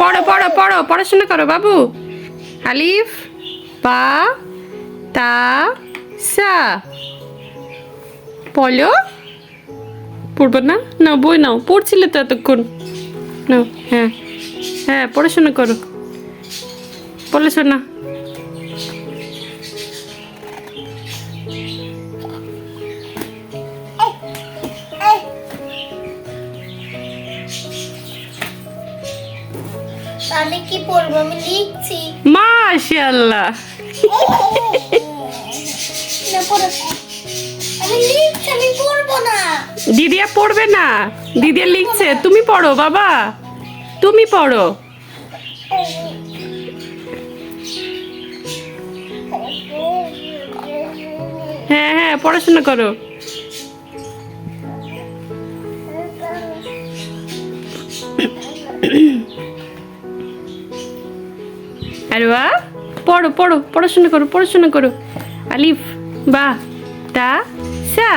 পড়ো পড়ো পড়ো, পড়াশোনা করো বাবু। আলিফ বা তা সা। পড়ো, পড়বো না? নাও বই নাও, পড়ছিলে তো এতক্ষণ। নাও, হ্যাঁ হ্যাঁ পড়াশোনা করো, পড়াশোনা। আমি কি পড়বো? আমি লিখছি। মাশাআল্লাহ। না পড়ো। আমি লিখছি, আমি পড়বো না। দিদিয়া পড়বে না, দিদিয়া লিখছে, তুমি পড়ো বাবা, তুমি পড়ো। হ্যাঁ হ্যাঁ পড়াশোনা করো। আরে বাহ, পড়ো পড়ো, পড়াশোনা করো, পড়াশোনা করো। আলিফ বা তা সা।